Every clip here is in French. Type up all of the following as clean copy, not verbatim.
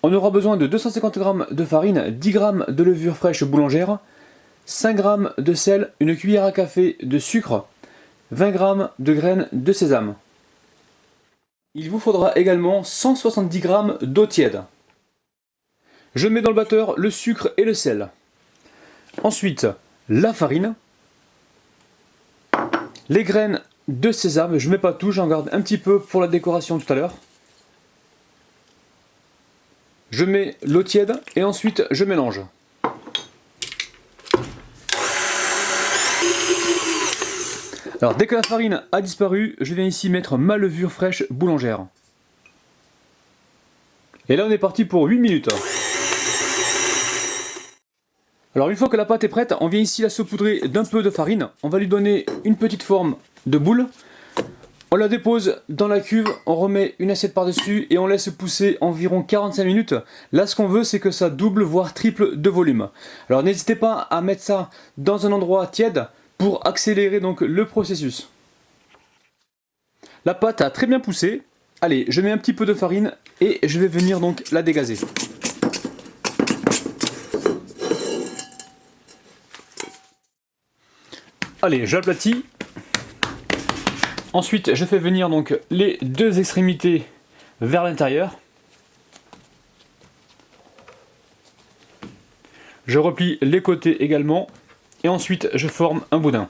On aura besoin de 250 g de farine, 10 g de levure fraîche boulangère, 5 g de sel, une cuillère à café de sucre, 20 g de graines de sésame. Il vous faudra également 170 g d'eau tiède. Je mets dans le batteur le sucre et le sel. Ensuite, la farine, les graines de sésame, je ne mets pas tout, j'en garde un petit peu pour la décoration tout à l'heure. Je mets l'eau tiède et ensuite je mélange. Alors dès que la farine a disparu, je viens ici mettre ma levure fraîche boulangère. Et là on est parti pour 8 minutes. Alors une fois que la pâte est prête, on vient ici la saupoudrer d'un peu de farine. On va lui donner une petite forme de boule. On la dépose dans la cuve, on remet une assiette par-dessus et on laisse pousser environ 45 minutes. Là ce qu'on veut c'est que ça double voire triple de volume. Alors n'hésitez pas à mettre ça dans un endroit tiède pour accélérer donc le processus. La pâte a très bien poussé. Allez, je mets un petit peu de farine et je vais venir donc la dégazer. Allez, j'aplatis. Ensuite, je fais venir donc les deux extrémités vers l'intérieur. Je replie les côtés également. Et ensuite, je forme un boudin.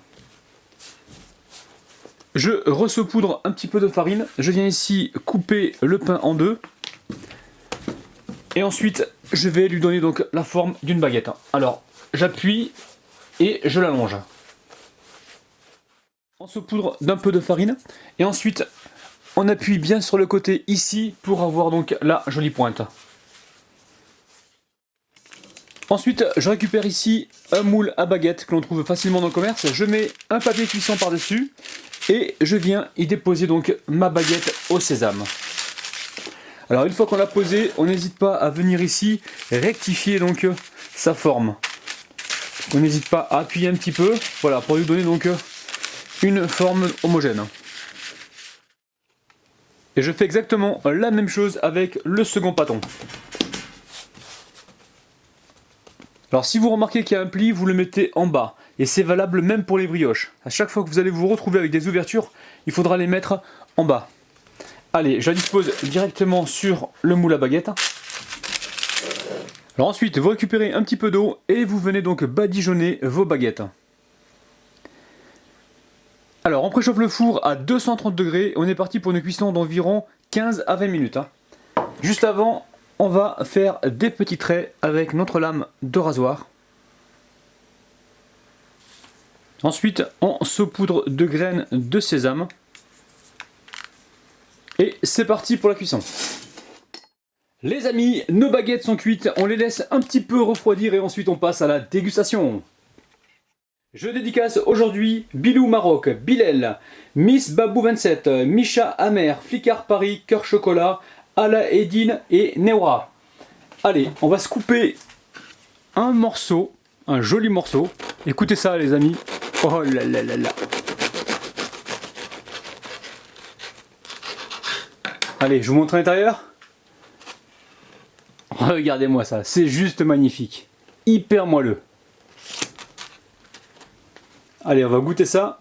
Je ressaupoudre un petit peu de farine. Je viens ici couper le pain en deux. Et ensuite, je vais lui donner donc la forme d'une baguette. Alors, j'appuie et je l'allonge. On saupoudre d'un peu de farine et ensuite on appuie bien sur le côté ici pour avoir donc la jolie pointe. Ensuite je récupère ici un moule à baguette que l'on trouve facilement dans le commerce. Je mets un papier cuisson par dessus et je viens y déposer donc ma baguette au sésame. Alors une fois qu'on l'a posée, on n'hésite pas à venir ici rectifier donc sa forme. On n'hésite pas à appuyer un petit peu, voilà, pour lui donner donc une forme homogène. Et je fais exactement la même chose avec le second pâton. Alors si vous remarquez qu'il y a un pli, vous le mettez en bas. Et c'est valable même pour les brioches. À chaque fois que vous allez vous retrouver avec des ouvertures, il faudra les mettre en bas. Allez, je la dispose directement sur le moule à baguette. Alors ensuite, vous récupérez un petit peu d'eau et vous venez donc badigeonner vos baguettes. Alors on préchauffe le four à 230 degrés, on est parti pour une cuisson d'environ 15 à 20 minutes. Juste avant, on va faire des petits traits avec notre lame de rasoir. Ensuite, on saupoudre de graines de sésame. Et c'est parti pour la cuisson. Les amis, nos baguettes sont cuites, on les laisse un petit peu refroidir et ensuite on passe à la dégustation. Je dédicace aujourd'hui Bilou Maroc, Bilal, Miss Babou 27, Misha Amer, Flicard Paris, Cœur Chocolat, Ala Edine et Neura. Allez, on va se couper un morceau, un joli morceau. Écoutez ça les amis. Oh là là là là. Allez, je vous montre l'intérieur. Regardez-moi ça, c'est juste magnifique. Hyper moelleux. Allez, on va goûter ça.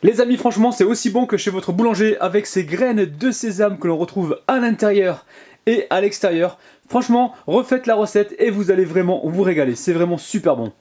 Les amis, franchement, c'est aussi bon que chez votre boulanger avec ces graines de sésame que l'on retrouve à l'intérieur et à l'extérieur. Franchement, refaites la recette et vous allez vraiment vous régaler. C'est vraiment super bon.